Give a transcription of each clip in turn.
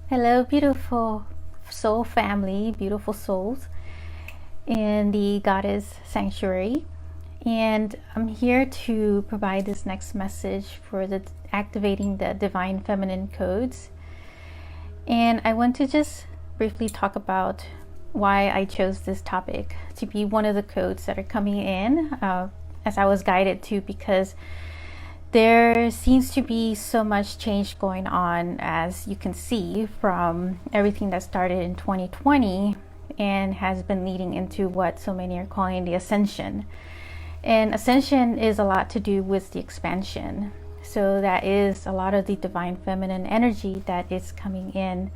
Hello, beautiful soul family, beautiful souls in the Goddess Sanctuary. And I'm here to provide this next message for the activating the divine feminine codes. And I want to just briefly talk about why I chose this topic to be one of the codes that are coming in as I was guided to, because there seems to be so much change going on, as you can see from everything that started in 2020 and has been leading into what so many are calling the ascension. And ascension is a lot to do with the expansion. So that is a lot of the divine feminine energy that is coming in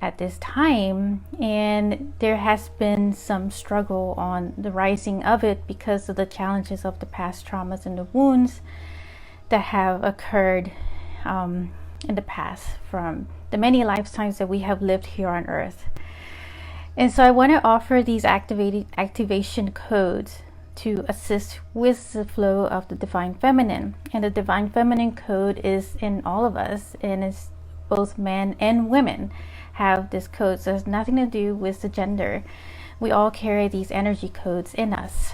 at this time. And there has been some struggle on the rising of it because of the challenges of the past traumas and the wounds that have occurred in the past from the many lifetimes that we have lived here on earth. And so I want to offer these activation codes to assist with the flow of the divine feminine. And the divine feminine code is in all of us, and it's both men and women have this code, so it has nothing to do with the gender. We all carry these energy codes in us.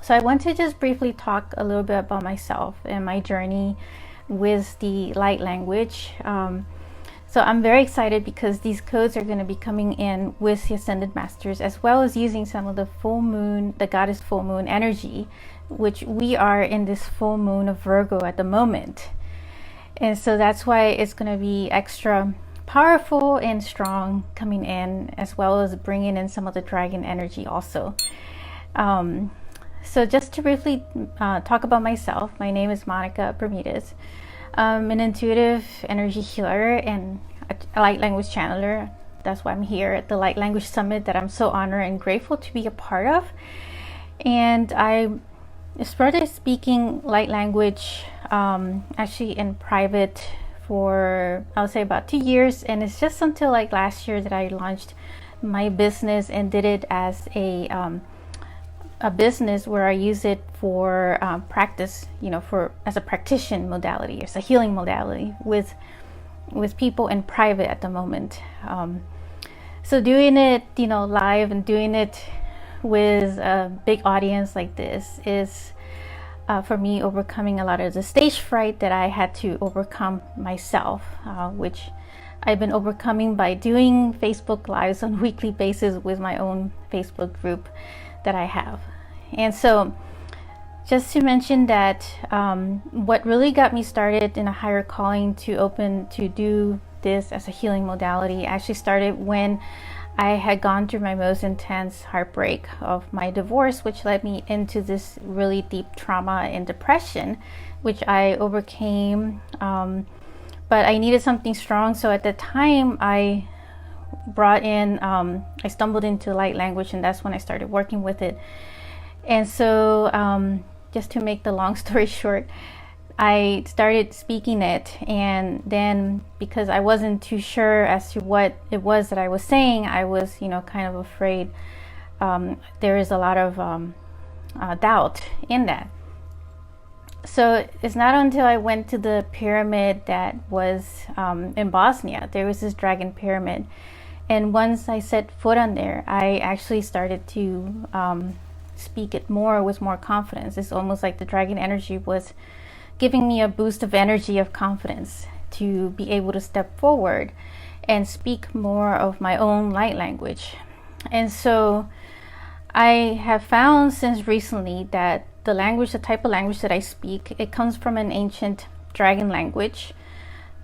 So I want to just briefly talk a little bit about myself and my journey with the light language. So I'm very excited because these codes are going to be coming in with the Ascended Masters, as well as using some of the full moon, the goddess full moon energy, which we are in this full moon of Virgo at the moment. And so that's why it's going to be extra powerful and strong coming in, as well as bringing in some of the dragon energy also. So just to briefly talk about myself, my name is Monica Bermudez. I'm an intuitive energy healer and a light language channeler. That's why I'm here at the Light Language Summit that I'm so honored and grateful to be a part of. And I started speaking light language actually in private for, I would say, about 2 years. And it's just until like last year that I launched my business and did it as a business where I use it for practice, as a practitioner modality, as a healing modality with people in private at the moment. So doing it, live and doing it with a big audience like this is for me overcoming a lot of the stage fright that I had to overcome myself, which I've been overcoming by doing Facebook Lives on a weekly basis with my own Facebook group that I have. And so just to mention that what really got me started in a higher calling to do this as a healing modality actually started when I had gone through my most intense heartbreak of my divorce, which led me into this really deep trauma and depression, which I overcame. But I needed something strong. So at the time I stumbled into light language, and that's when I started working with it. And so just to make the long story short, I started speaking it, and then because I wasn't too sure as to what it was that I was saying, I was kind of afraid. There is a lot of doubt in that. So it's not until I went to the pyramid that was in Bosnia. There was this dragon pyramid, and once I set foot on there, I actually started to speak it more with more confidence. It's almost like the dragon energy was giving me a boost of energy, of confidence, to be able to step forward and speak more of my own light language. And so I have found since recently that the type of language that I speak, it comes from an ancient dragon language,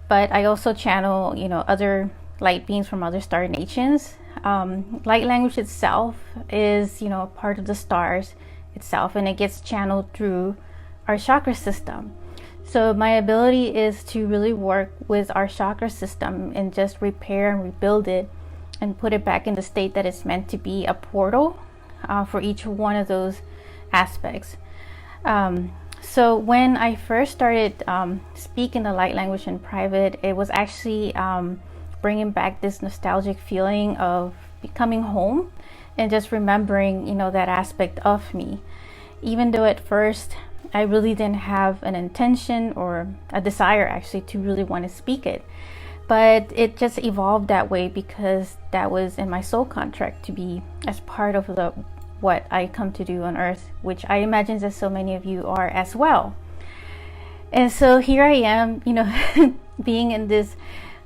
but I also channel other light beings from other star nations. Light language itself is part of the stars itself, and it gets channeled through our chakra system. So my ability is to really work with our chakra system and just repair and rebuild it and put it back in the state that it's meant to be, a portal for each one of those aspects. So when I first started speaking the light language in private, it was actually bringing back this nostalgic feeling of becoming home and just remembering that aspect of me, even though at first I really didn't have an intention or a desire actually to really want to speak it. but it just evolved that way because that was in my soul contract to be as part of what I come to do on earth, which I imagine that so many of you are as well. And so here I am, being in this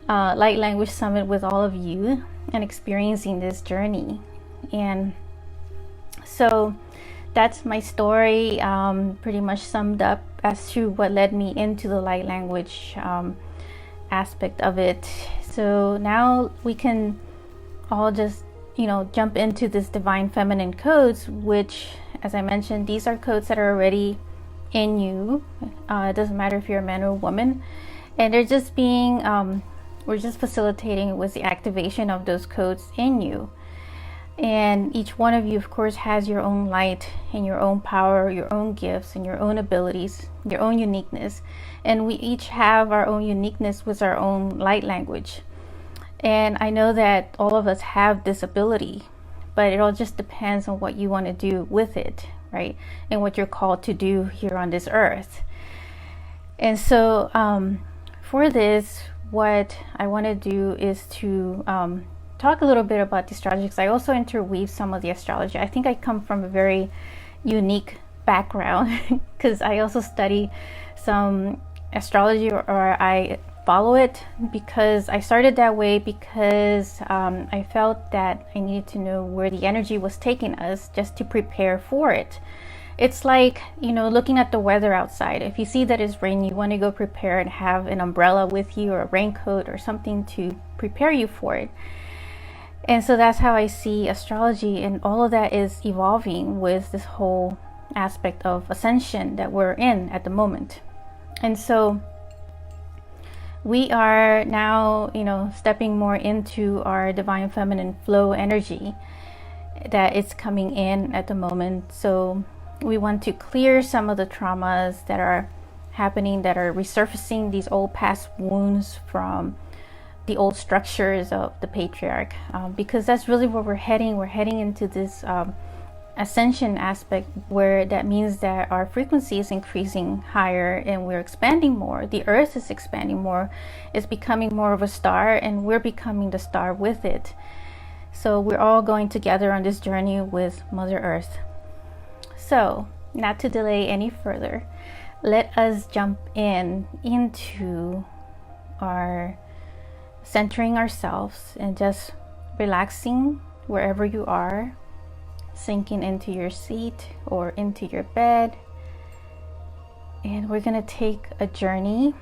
Light Language Summit with all of you and experiencing this journey. And so that's my story, pretty much summed up as to what led me into the light language aspect of it. So now we can all just jump into this divine feminine codes, which, as I mentioned, these are codes that are already in you. It doesn't matter if you're a man or a woman, and they're just being we're just facilitating with the activation of those codes in you. And each one of you, of course, has your own light and your own power, your own gifts and your own abilities, your own uniqueness. And we each have our own uniqueness with our own light language. And I know that all of us have this ability, but it all just depends on what you want to do with it, right? And what you're called to do here on this earth. And so for this, what I want to do is to talk a little bit about the astrology, because I also interweave some of the astrology. I think I come from a very unique background because I also study some astrology, or I follow it because I started that way because I felt that I needed to know where the energy was taking us just to prepare for it. It's like, looking at the weather outside. If you see that it's raining, you want to go prepare and have an umbrella with you or a raincoat or something to prepare you for it. And so that's how I see astrology, and all of that is evolving with this whole aspect of ascension that we're in at the moment. And so we are now, stepping more into our divine feminine flow energy that is coming in at the moment. So we want to clear some of the traumas that are happening, that are resurfacing, these old past wounds from the old structures of the patriarch, because that's really where we're heading. We're heading into this ascension aspect, where that means that our frequency is increasing higher and we're expanding more. The earth is expanding more, it's becoming more of a star, and we're becoming the star with it. So we're all going together on this journey with Mother Earth. So, not to delay any further, let us jump into our centering ourselves and just relaxing wherever you are, sinking into your seat or into your bed. And we're going to take a journey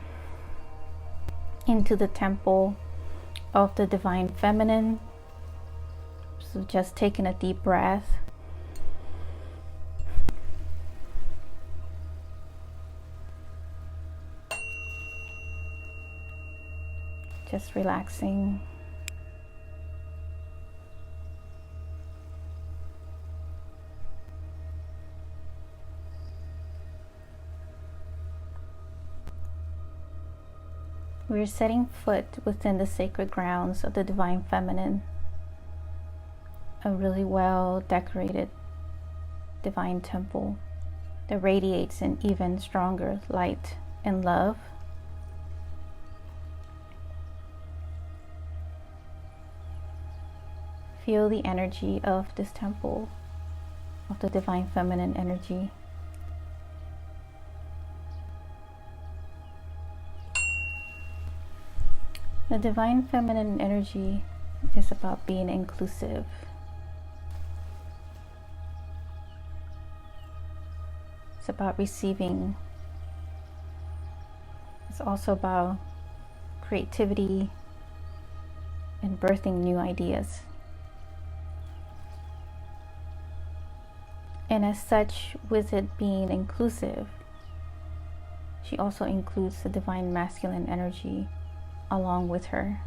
into the temple of the divine feminine. So just taking a deep breath. Just relaxing. We're setting foot within the sacred grounds of the divine feminine, a really well decorated divine temple that radiates an even stronger light and love. Feel the energy of this temple, of the divine feminine energy. The divine feminine energy is about being inclusive. It's about receiving. It's also about creativity and birthing new ideas. And as such, with it being inclusive, she also includes the divine masculine energy along with her.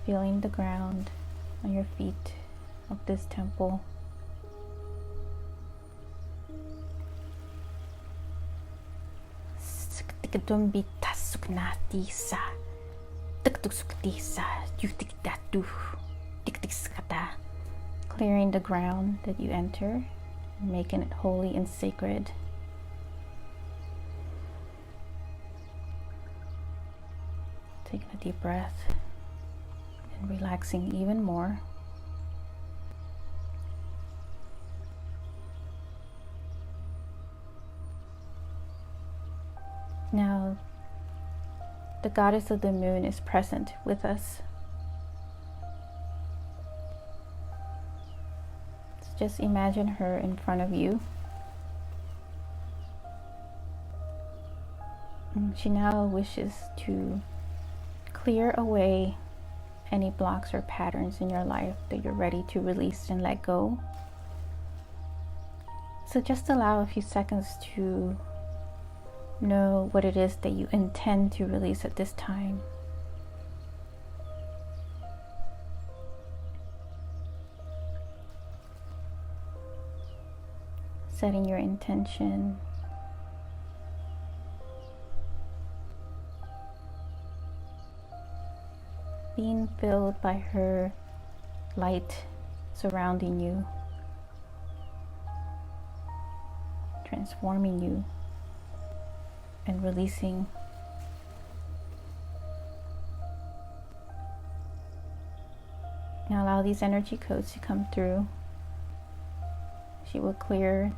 Feeling the ground on your feet of this temple. clearing the ground that you enter, making it holy and sacred. Taking a deep breath and relaxing even more. Now, the goddess of the moon is present with us. So just imagine her in front of you. And she now wishes to clear away any blocks or patterns in your life that you're ready to release and let go. So just allow a few seconds to know what it is that you intend to release at this time. Setting your intention. Being filled by her light surrounding you, transforming you, and releasing. Now allow these energy codes to come through. She will clear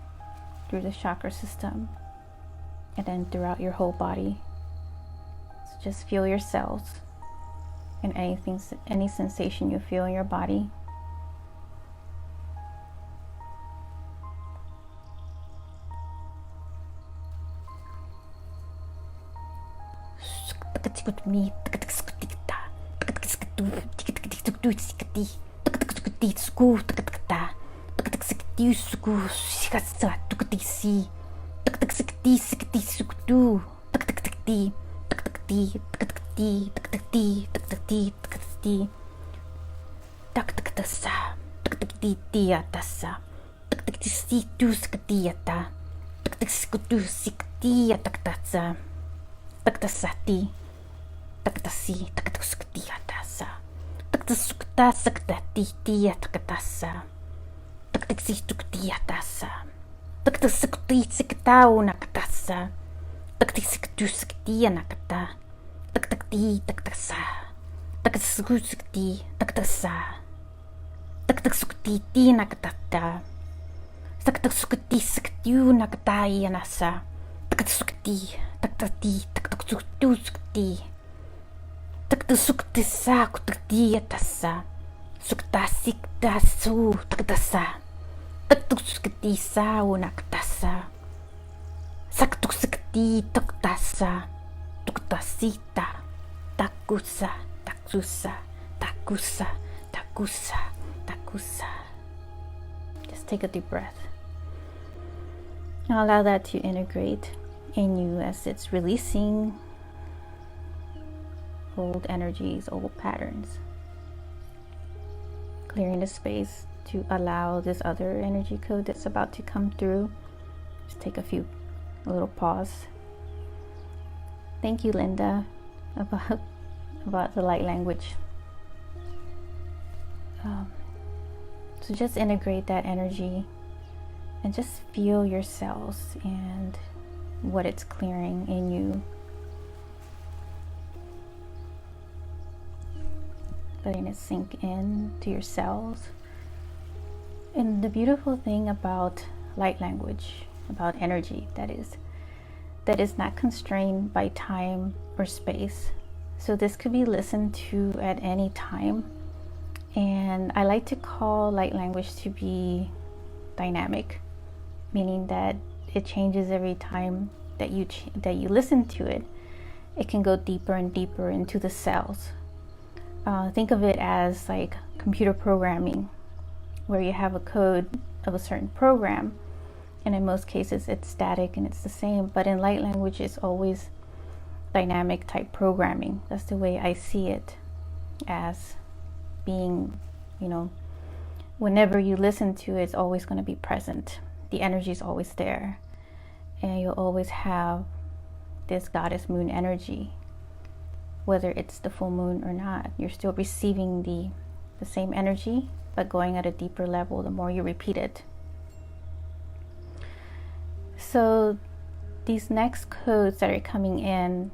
through the chakra system and then throughout your whole body. So just feel your cells and any sensation you feel in your body. Just take a deep breath. Now allow that to integrate in you as it's releasing old energies, old patterns. Clearing the space to allow this other energy code that's about to come through. Just take a little pause. Thank you, Linda, about the light language. So just integrate that energy and just feel your cells and what it's clearing in you. Letting it sink in to your cells. And the beautiful thing about light language, about energy, that is not constrained by time or space. So this could be listened to at any time. And I like to call light language to be dynamic, meaning that it changes every time that you listen to it. It can go deeper and deeper into the cells. Think of it as like computer programming, where you have a code of a certain program, and in most cases it's static and it's the same, but in light language it's always dynamic type programming. That's the way I see it, as being, whenever you listen to it, it's always going to be present. The energy is always there, and you'll always have this goddess moon energy. Whether it's the full moon or not, you're still receiving the the same energy, but going at a deeper level the more you repeat it. So these next codes that are coming in,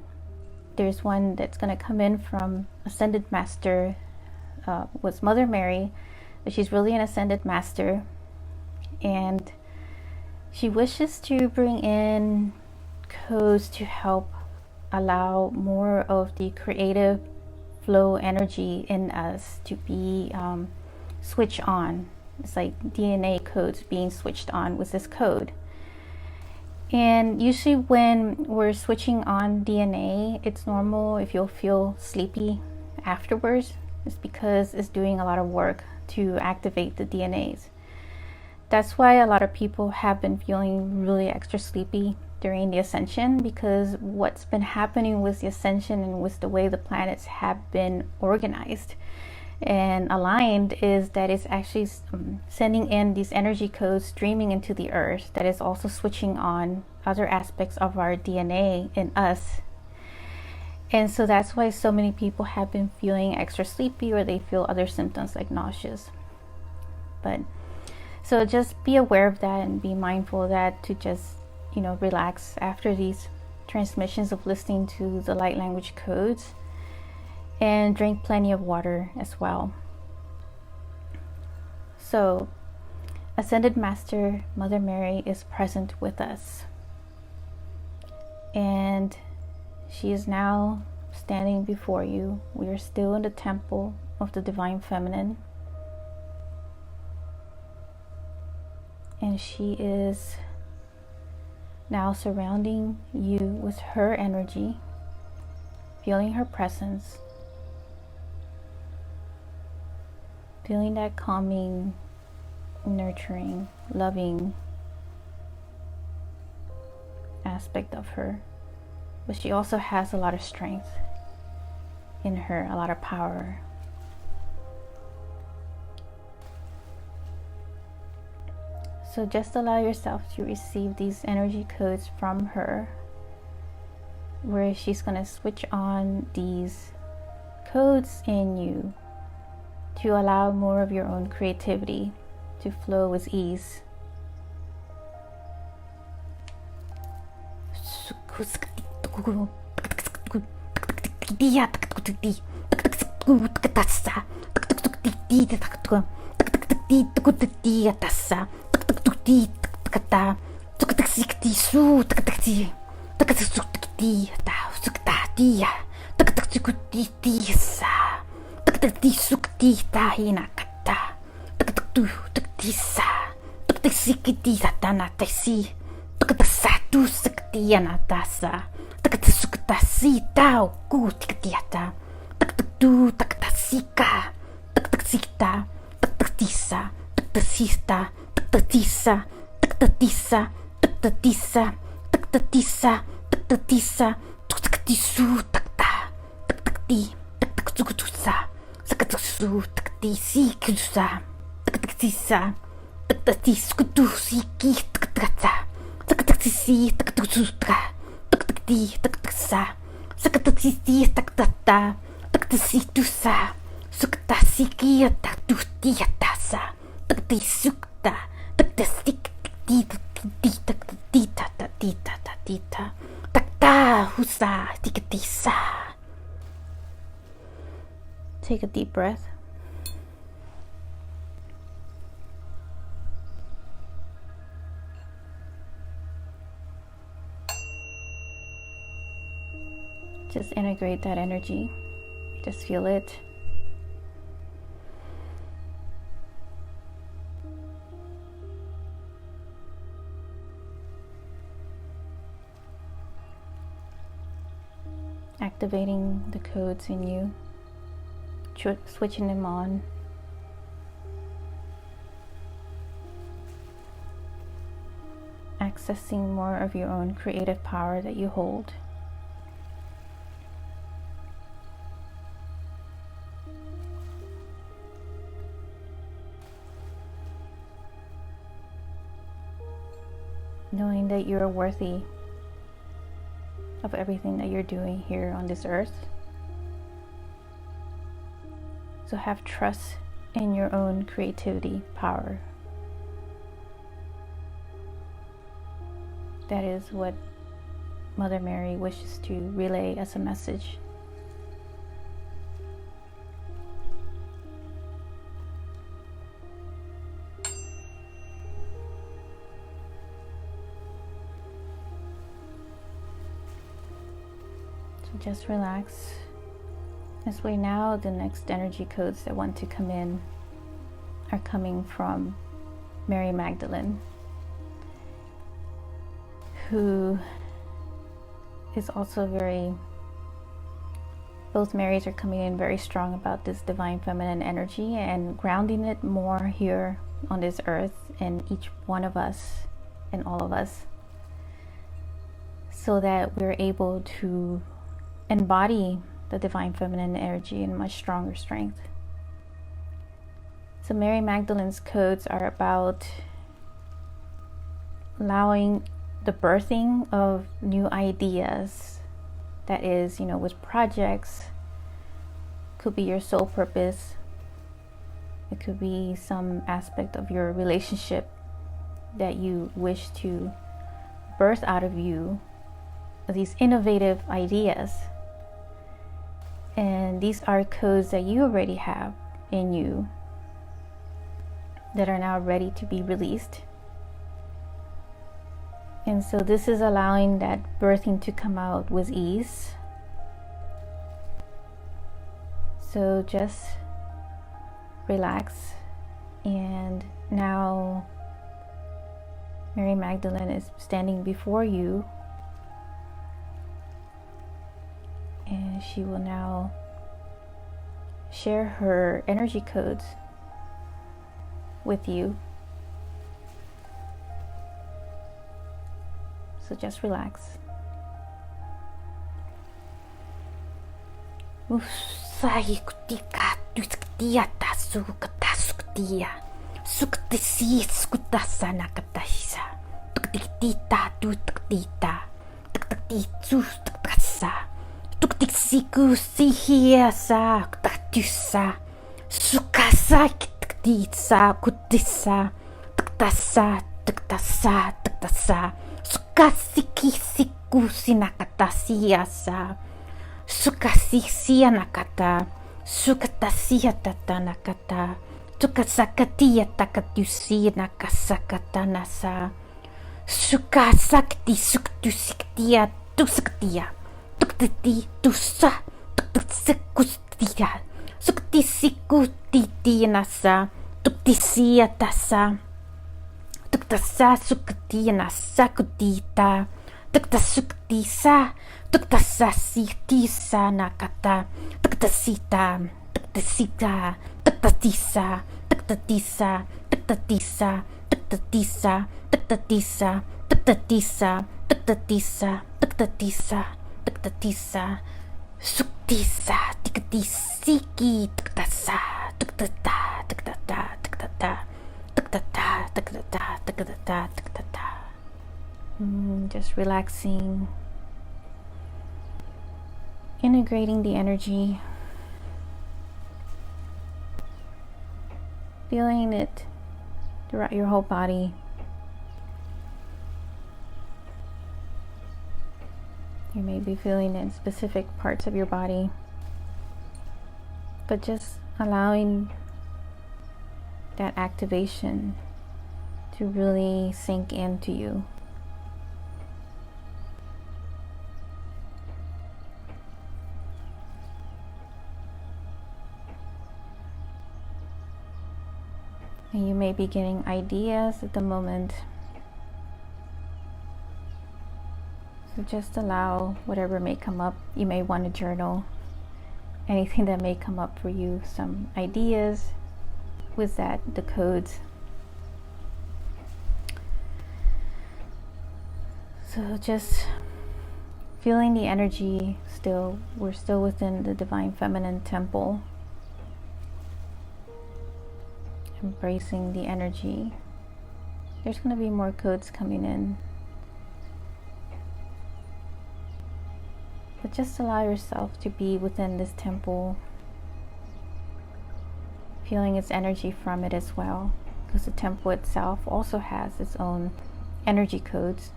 there's one that's going to come in from Ascended Master, was Mother Mary, but she's really an Ascended Master, and she wishes to bring in codes to help allow more of the creative flow energy in us to be switched on. It's like DNA codes being switched on with this code. And usually when we're switching on DNA, it's normal if you'll feel sleepy afterwards. It's because it's doing a lot of work to activate the DNAs. That's why a lot of people have been feeling really extra sleepy during the ascension, because what's been happening with the ascension and with the way the planets have been organized and aligned is that it's actually sending in these energy codes streaming into the earth that is also switching on other aspects of our DNA in us. And so that's why so many people have been feeling extra sleepy, or they feel other symptoms like nauseous. But so just be aware of that and be mindful of that, to just, you know, relax after these transmissions of listening to the light language codes, and drink plenty of water as well. So Ascended Master Mother Mary is present with us, and she is now standing before you. We are still in the temple of the Divine Feminine, and she is now surrounding you with her energy, feeling her presence, feeling that calming, nurturing, loving aspect of her. But she also has a lot of strength in her, a lot of power. So just allow yourself to receive these energy codes from her, where she's going to switch on these codes in you to allow more of your own creativity to flow with ease. Take a deep breath. Just integrate that energy. Just feel it. Activating the codes in you, switching them on. Accessing more of your own creative power that you hold. Knowing that you're worthy of everything that you're doing here on this earth. So have trust in your own creativity power. That is what Mother Mary wishes to relay as a message. So just relax. This way now, the next energy codes that want to come in are coming from Mary Magdalene, who is also both Marys are coming in very strong about this divine feminine energy and grounding it more here on this earth in each one of us and all of us, so that we're able to embody the divine feminine energy in much stronger strength. So Mary Magdalene's codes are about allowing the birthing of new ideas. That is, with projects, could be your soul purpose. It could be some aspect of your relationship that you wish to birth out of you, these innovative ideas. And these are codes that you already have in you that are now ready to be released. And so this is allowing that birthing to come out with ease. So just relax. And now Mary Magdalene is standing before you, and she will now share her energy codes with you. So just relax. Siku sihia sa kutatusa sukasa kitisa kutisa taktasa taktasa taktasa sukasiki siku sinakatasia sa sukasisia nakata sukatasia tatanakata tukasakatia takatusia nakasakata nasa sukasakti suktusiktia tusaktia tukti tusa tuktsikustia suktisikuti nasa tuktisia tasa tuktasa sukti nasa kutita tuktasuktisa tuktasasitisa nakata tuktasita tuktasita tuktatisa tuktatisa tuktatisa tuktatisa tuktatisa tuktatisa tuktatisa tuktatisa tuktatisa suktisa tiktisiki tuktasa tuktata tuktata tuktata tuktata tuktata tuktata tuktata. Just relaxing, integrating the energy, feeling it throughout your whole body. You may be feeling it in specific parts of your body, but just allowing that activation to really sink into you. And you may be getting ideas at the moment. So just allow whatever may come up. You may want to journal anything that may come up for you, some ideas with that, the codes. So just feeling the energy still. We're still within the Divine Feminine Temple. Embracing the energy. There's going to be more codes coming in. But just allow yourself to be within this temple. feeling its energy from it as well, because the temple itself also has its own energy codes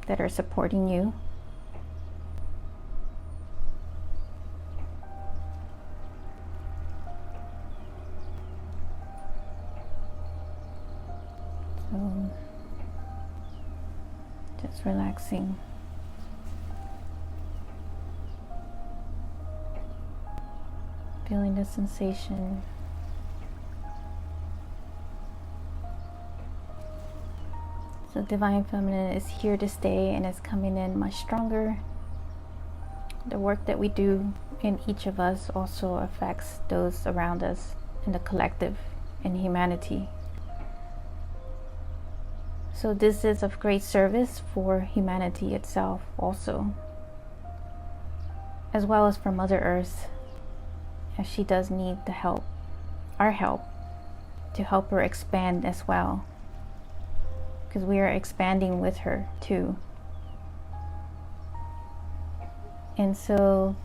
that are supporting you. So just relaxing. Feeling the sensation. So Divine Feminine is here to stay and is coming in much stronger. The work that we do in each of us also affects those around us in the collective, in humanity. So this is of great service for humanity itself also, as well as for Mother Earth, as she does need the help, our help, to help her expand as well, because we are expanding with her too. And so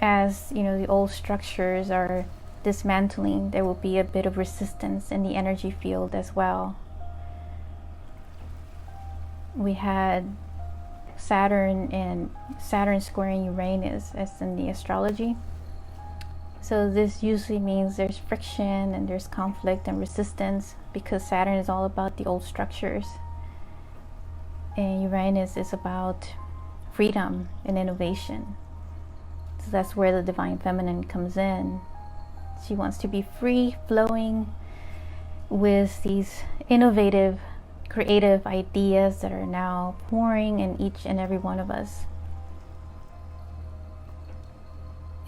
as you know, the old structures are dismantling, there will be a bit of resistance in the energy field as well. We had Saturn squaring Uranus as in the astrology. So this usually means there's friction and there's conflict and resistance, because Saturn is all about the old structures and Uranus is about freedom and innovation. So that's where the Divine Feminine comes in. She wants to be free flowing with these innovative, creative ideas that are now pouring in each and every one of us.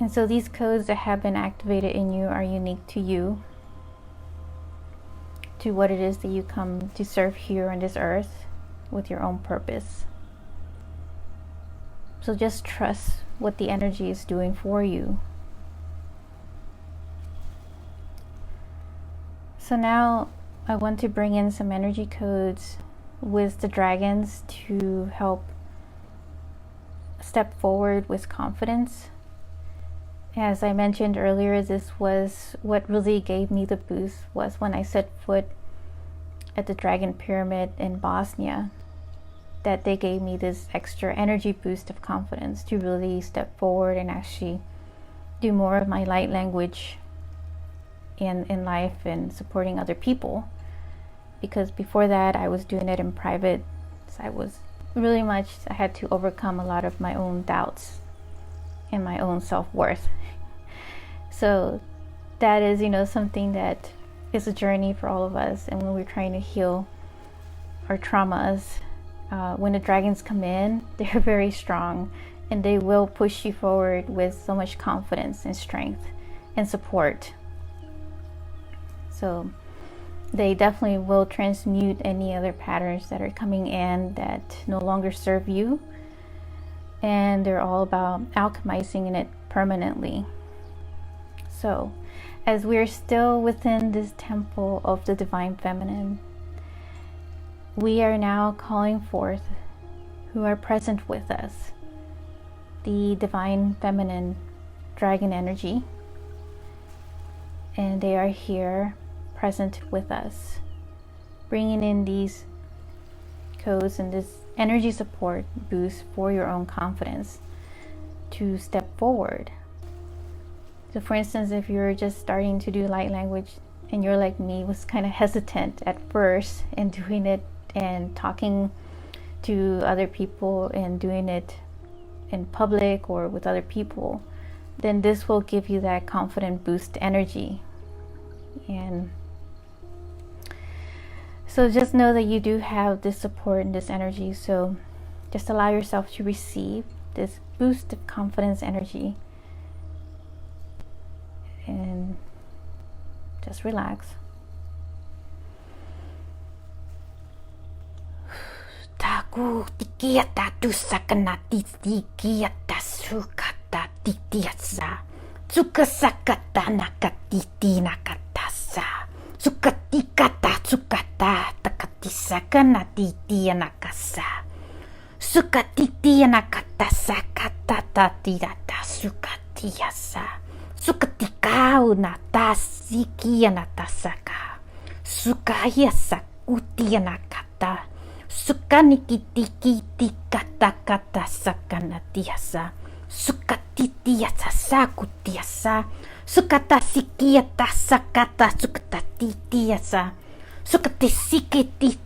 And so these codes that have been activated in you are unique to you, to what it is that you come to serve here on this earth with your own purpose. So just trust what the energy is doing for you. So now I want to bring in some energy codes with the dragons to help step forward with confidence. As I mentioned earlier, this was what really gave me the boost, was when I set foot at the Dragon Pyramid in Bosnia, that they gave me this extra energy boost of confidence to really step forward and actually do more of my light language in life and supporting other people. Because before that I was doing it in private. So I had to overcome a lot of my own doubts and my own self-worth. So that is, something that is a journey for all of us. And when we're trying to heal our traumas, when the dragons come in, they're very strong and they will push you forward with so much confidence and strength and support. So they definitely will transmute any other patterns that are coming in that no longer serve you. And they're all about alchemizing in it permanently. So as we're still within this temple of the Divine Feminine, we are now calling forth who are present with us, the Divine Feminine dragon energy. And they are here present with us, bringing in these codes and this energy support boost for your own confidence to step forward. So for instance, if you're just starting to do light language and you're like me, was kind of hesitant at first in doing it and talking to other people and doing it in public or with other people, then this will give you that confident boost energy. And so just know that you do have this support and this energy. So just allow yourself to receive this boost of confidence energy and just relax. Taku tikiata tusakana tikiata sukata titiasa sukasakata nakatiti nakatasa sukatikata sukata takatisakana titia nakasa sukatitia nakatasa katata tirata sukatiasa sukatikau natasi sikiana tasaka. Sukaya sakutiana kata. Sukanikiti kata kata sakana tiasa. Sukatitiasa sakutiasa. Sukata sikiata sakata sukatati tiasa. Sukati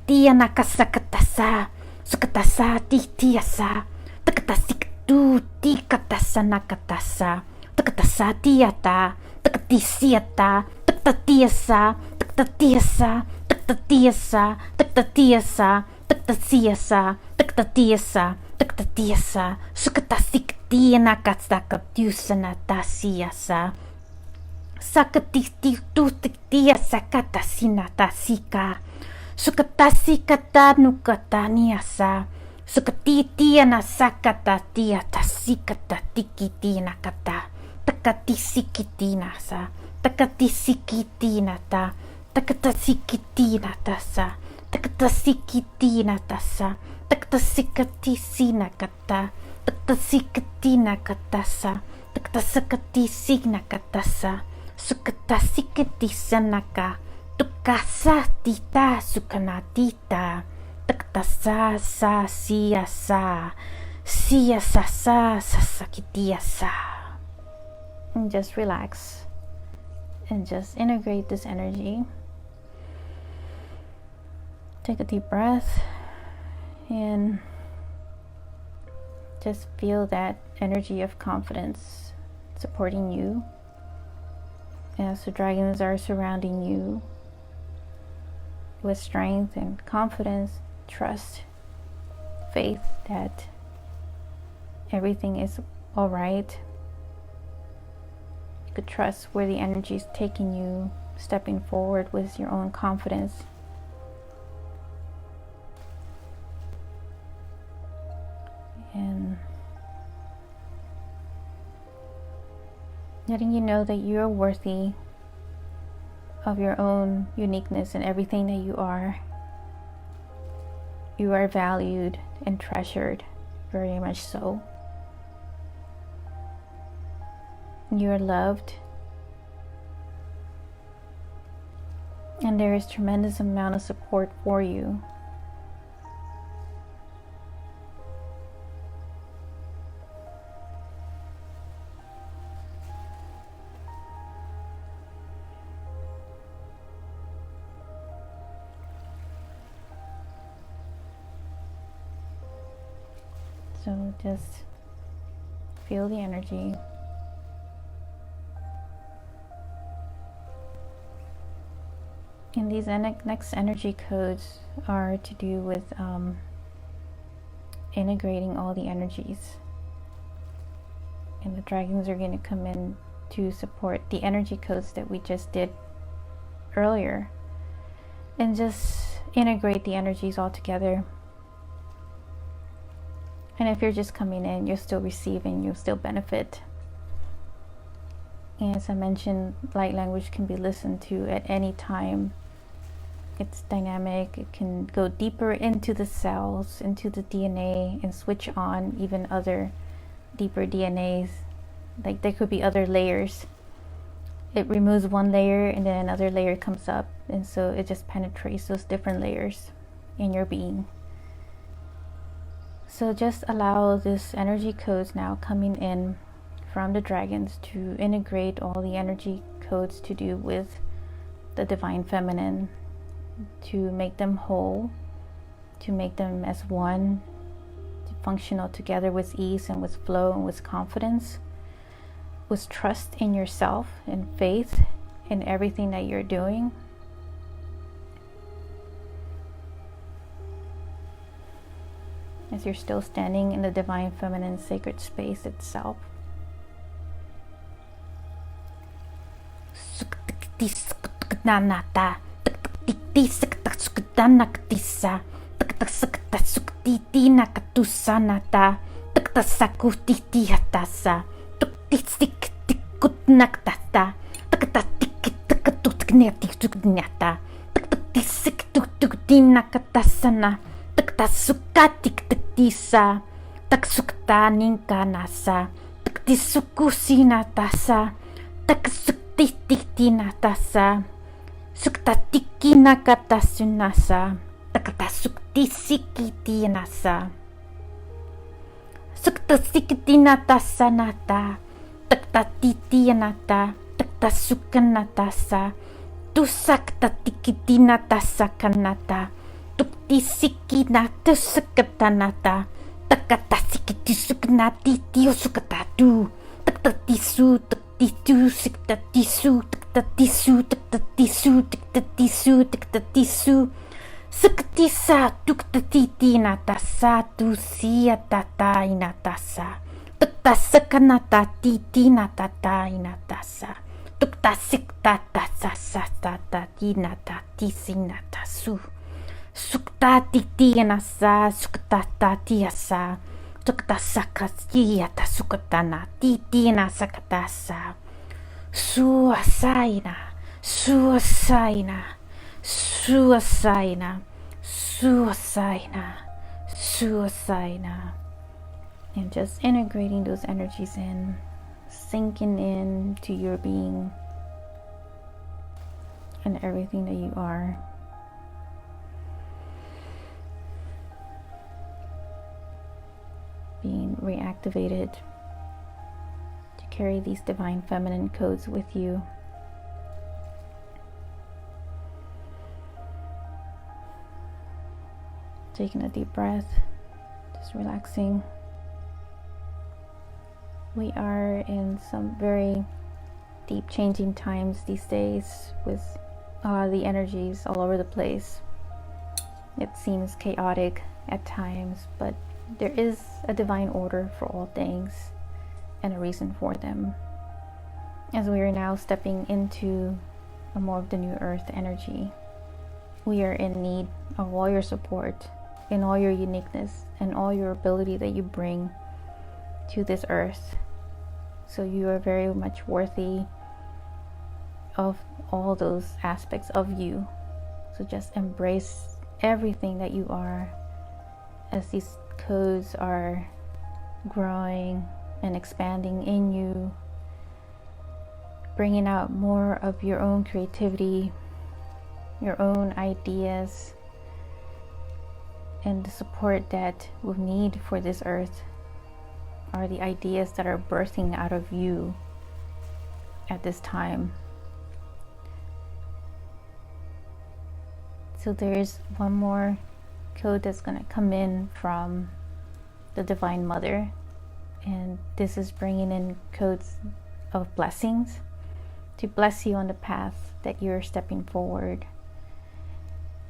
tiana kasakatasa. Sukatasa titiasa. Takatasiktu tikatasa nakatasa. Takatasa tiata. Takatisiata. Takatatiasa. Takatatiasa. Takatatiasa. Takatatiasa. Taktasiasa, taktatiasa, taktatiasa, sukatasiktiana katsakatiusana tasiasa. Sakatistitutiktiasa katasina tasika. Sukatasikatanukataniasa. Sukatitiana sakatatia tasikatatikitiana kata. Takatisikitinasa. Takatisikitinata. Takatasikitina tasa. Takatasikitina tasa. Taktasikatisina kata. Taktasikatina katasa. Taktasakatisina katasa. Sukatasikatisanaka. Tukasa tita sukanatita. Taktasa sa siyasa. Siyasa sa sasakitiasa. And just relax. And just integrate this energy. Take a deep breath and just feel that energy of confidence supporting you as the dragons are surrounding you with strength and confidence, trust, faith that everything is all right. You could trust where the energy is taking you, stepping forward with your own confidence. And letting you know that you're worthy of your own uniqueness and everything that you are. You are valued and treasured, very much so. You are loved. And there is tremendous amount of support for you. So just feel the energy. And these next energy codes are to do with integrating all the energies. And the dragons are going to come in to support the energy codes that we just did earlier. And just integrate the energies all together. And if you're just coming in, you'll still receive and you'll still benefit. And as I mentioned, light language can be listened to at any time. It's dynamic. It can go deeper into the cells, into the DNA, and switch on even other deeper DNAs. Like there could be other layers. It removes one layer and then another layer comes up. And so it just penetrates those different layers in your being. So just allow this energy codes now coming in from the dragons to integrate all the energy codes to do with the divine feminine, to make them whole, to make them as one, to function all together with ease and with flow and with confidence, with trust in yourself and faith in everything that you're doing. As you're still standing in the divine feminine sacred space itself. Taksukatisa, taksukta ninkanasa, taktisukusina tasa, taksuk Suktitiktinatasa. Suktatikkinakatasunasa. Takatasiktisikitianasa. Suktasiktinatasanata. Taktatitianata. Taktasukkanatasa. Tusaktatikitinatasakkanata. Tuktisikinatusakatanata. Takatasikitisusuknatitiusukatatu. Taktatisu, taktatisu, siktatisu, taktatisu, taktatisu, taktatisu, taktatisu. Suktisa, tuktatitinatasa, tusiyatatainatasa. Tuktasakkanatatitinatatainatasa. Tuktasiktatasasatatatinatatisinatasu. Suktatitianasa, suktatatiasa. Tuktasakatiyata sukatana titina sakatasa. Suasaina, suasaina, suasaina, suasaina, suasaina. And just integrating those energies in, sinking into your being and everything that you are. Being reactivated to carry these divine feminine codes with you. Taking a deep breath, just relaxing. We are in some very deep changing times these days with the energies all over the place. It seems chaotic at times, but there is a divine order for all things and a reason for them. As we are now stepping into a more of the new earth energy, we are in need of all your support, in all your uniqueness and all your ability that you bring to this earth. So you are very much worthy of all those aspects of you. So just embrace everything that you are as these codes are growing and expanding in you, bringing out more of your own creativity, your own ideas, and the support that we need for this earth are the ideas that are birthing out of you at this time. So there's one more code that's going to come in from the Divine Mother, and this is bringing in codes of blessings to bless you on the path that you're stepping forward,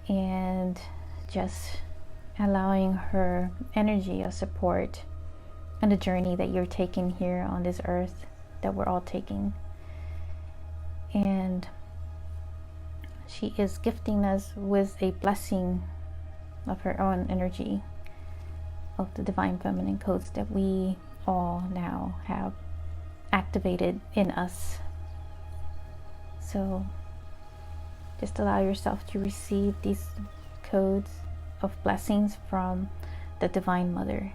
and just allowing her energy of support on the journey that you're taking here on this earth, that we're all taking. And she is gifting us with a blessing of her own energy of the divine feminine codes that we all now have activated in us. So just allow yourself to receive these codes of blessings from the Divine Mother.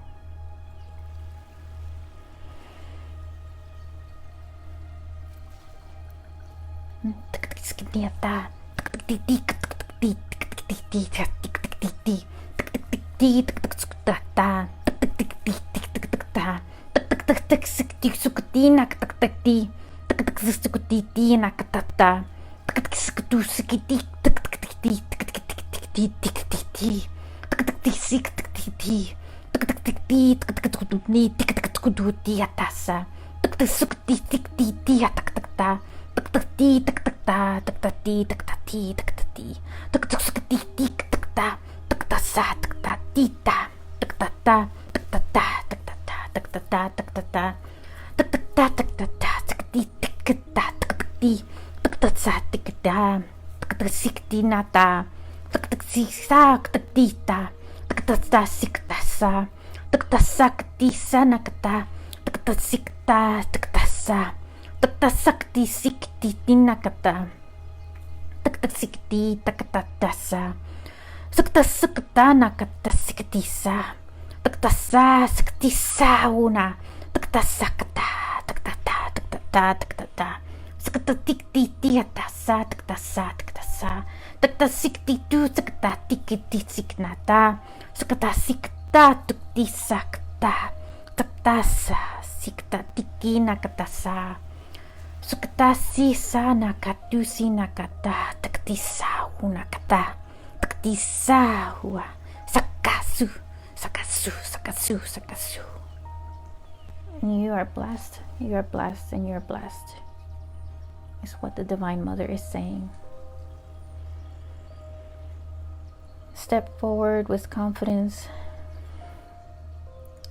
Sakata tikti tiatasa taktasa taktasa takta sikti tu sakata tikiti siknata sakata sikta tukti sakta taktasa sikta tiki nakatasa sakata sisa nakatusi nakata taktisa hunakata taktisa hua sakasu sakasu sakasu sakasu. And you are blessed, you are blessed, and you are blessed, is what the Divine Mother is saying. Step forward with confidence.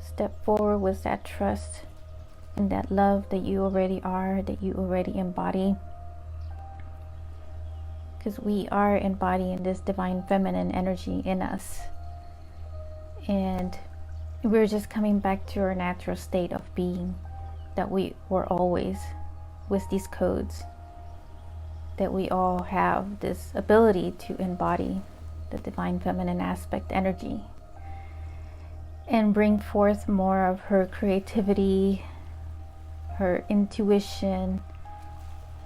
Step forward with that trust and that love that you already are, that you already embody. Because we are embodying this divine feminine energy in us. And we're just coming back to our natural state of being that we were always, with these codes, that we all have this ability to embody the divine feminine aspect energy and bring forth more of her creativity, her intuition,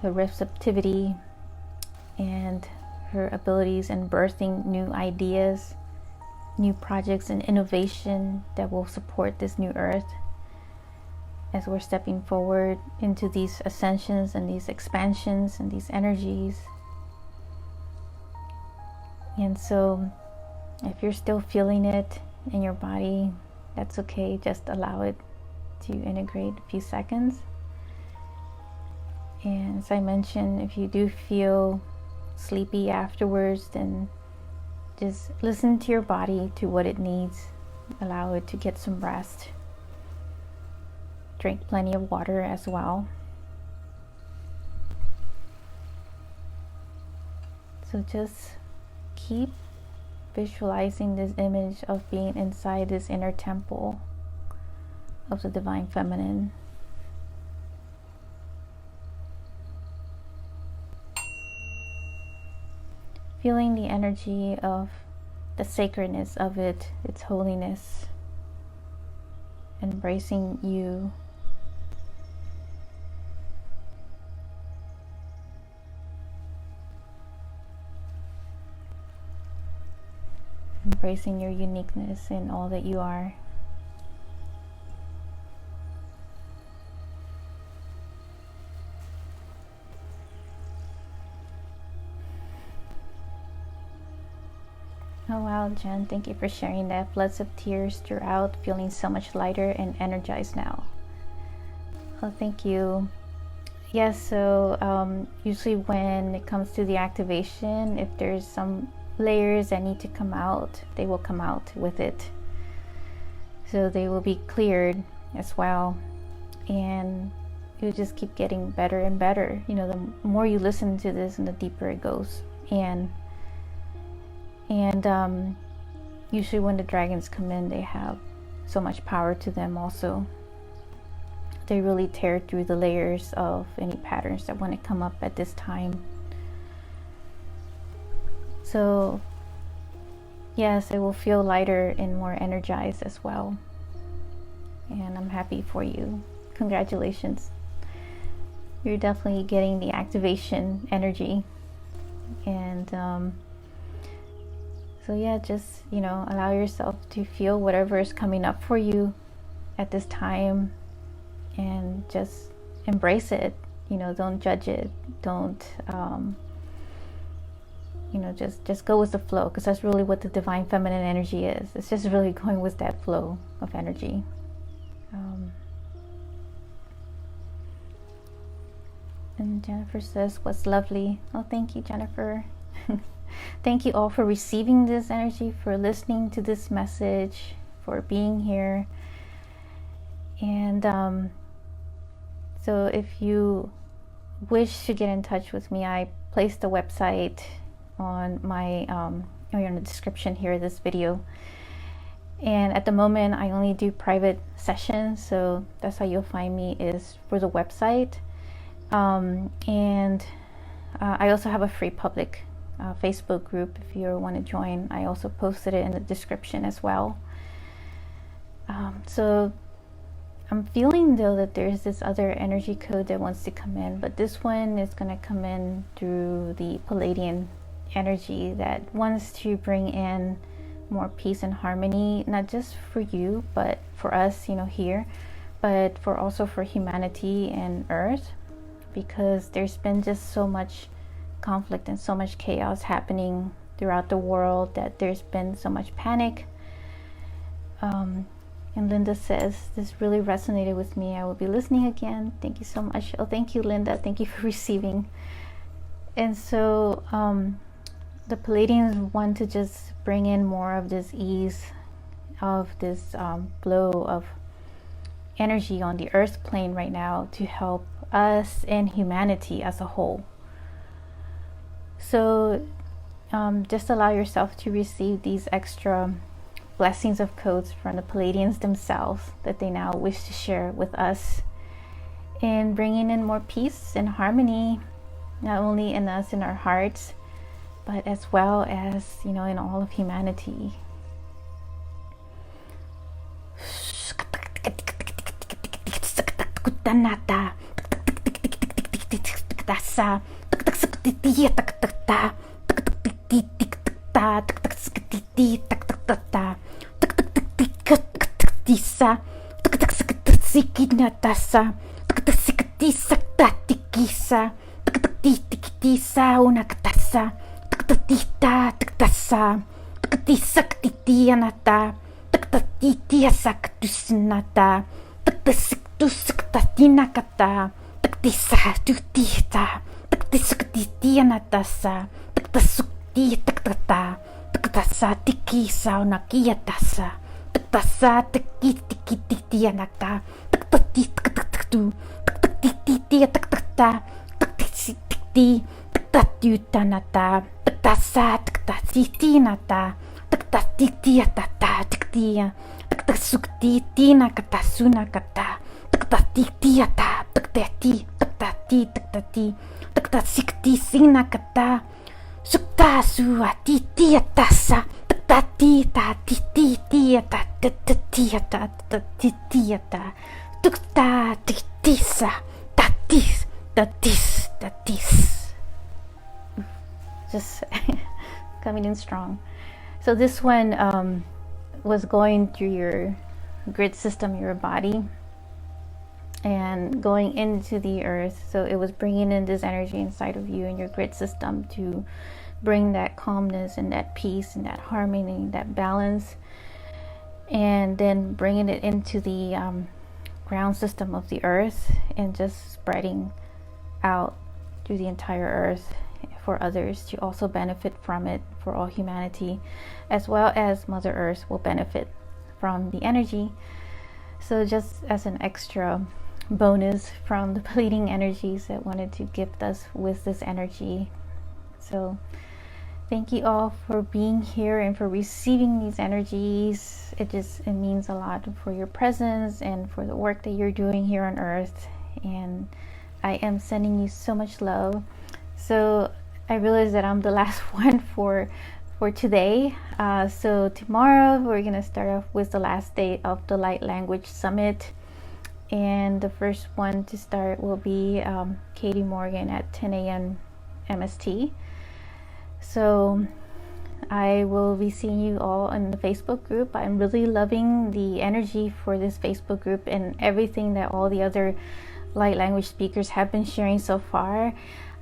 her receptivity, and her abilities in birthing new ideas, new projects and innovation that will support this new earth as we're stepping forward into these ascensions and these expansions and these energies. And so if you're still feeling it in your body, that's okay. Just allow it to integrate a few seconds. And as I mentioned, if you do feel sleepy afterwards, then just listen to your body, to what it needs. Allow it to get some rest. Drink plenty of water as well. So just keep visualizing this image of being inside this inner temple of the Divine Feminine. Feeling the energy of the sacredness of it, its holiness, embracing you. Embracing your uniqueness in all that you are. Oh wow, Jen, thank you for sharing that. Floods of tears throughout, feeling so much lighter and energized now. Oh, thank you. Yes, so usually when it comes to the activation, if there's some layers that need to come out, they will come out with it. So they will be cleared as well. And you just keep getting better and better. You know, the more you listen to this and the deeper it goes. And usually when the dragons come in, they have so much power to them also. They really tear through the layers of any patterns that want to come up at this time. So yes, it will feel lighter and more energized as well. And I'm happy for you. Congratulations. You're definitely getting the activation energy. And so yeah, just, you know, allow yourself to feel whatever is coming up for you at this time and just embrace it. You know, don't judge it. Don't, you know, just go with the flow, because that's really what the divine feminine energy is. It's just really going with that flow of energy. And Jennifer says, what's lovely? Oh, thank you, Jennifer. Thank you all for receiving this energy, for listening to this message, for being here. And so if you wish to get in touch with me, I placed the website on my in the description here of this video. And at the moment I only do private sessions, so that's how you'll find me, is for the website. And I also have a free public Facebook group if you want to join. I also posted it in the description as well. So I'm feeling though that there's this other energy code that wants to come in, but this one is going to come in through the Palladian energy that wants to bring in more peace and harmony, not just for you, but for us, here, but also for humanity and Earth, because there's been just so much conflict and so much chaos happening throughout the world that there's been so much panic. And Linda says, this really resonated with me. I will be listening again. Thank you so much. Oh, thank you, Linda. Thank you for receiving. And so the Palladians want to just bring in more of this ease, of this flow of energy on the earth plane right now to help us and humanity as a whole. So just allow yourself to receive these extra blessings of codes from the Palladians themselves that they now wish to share with us, in bringing in more peace and harmony, not only in us, in our hearts, but as well as, in all of humanity. Tisa sikina tasa tisa tatikisa tisa una tasa tita tasa tisa titianata titia saktusnata tisaktatina kata tisa tutita tisaktianatasa tasukti takata tasa tikisa una kiatasa tasa tiki anata tati takatu titi takata tati tatutanata tasa tati nata tati tata tati tasukti tina katasuna kata tati tiata tati sikti sina kata sukta suati tiatasa tati tiata tiata tukta titisa tatis. Just coming in strong. So this one was going through your grid system, your body, and going into the earth. So it was bringing in this energy inside of you and your grid system to bring that calmness and that peace and that harmony, that balance, and then bringing it into the ground system of the earth and just spreading out through the entire earth for others to also benefit from it, for all humanity, as well as Mother Earth will benefit from the energy. So just as an extra bonus from the Palladian energies that wanted to gift us with this energy. So thank you all for being here and for receiving these energies. It means a lot for your presence and for the work that you're doing here on earth. And I am sending you so much love. So I realize that I'm the last one for today. So tomorrow we're gonna start off with the last day of the Light Language Summit. And the first one to start will be Katie Morgan at 10 a.m. MST. So I will be seeing you all in the Facebook group. I'm really loving the energy for this Facebook group and everything that all the other light language speakers have been sharing so far.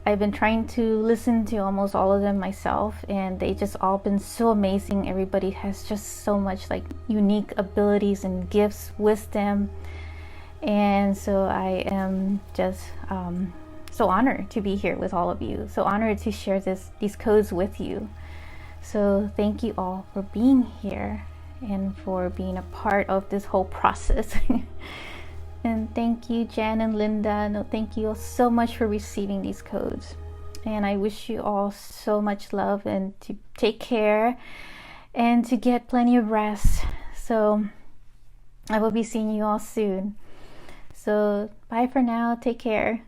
I've been trying to listen to almost all of them myself, and they just all been so amazing. Everybody has just so much unique abilities and gifts, wisdom, and so I am just so honored to be here with all of you, so honored to share these codes with you. So thank you all for being here and for being a part of this whole process. And thank you, Jan and Linda. No, thank you all so much for receiving these codes. And I wish you all so much love and to take care and to get plenty of rest. So I will be seeing you all soon. So bye for now. Take care.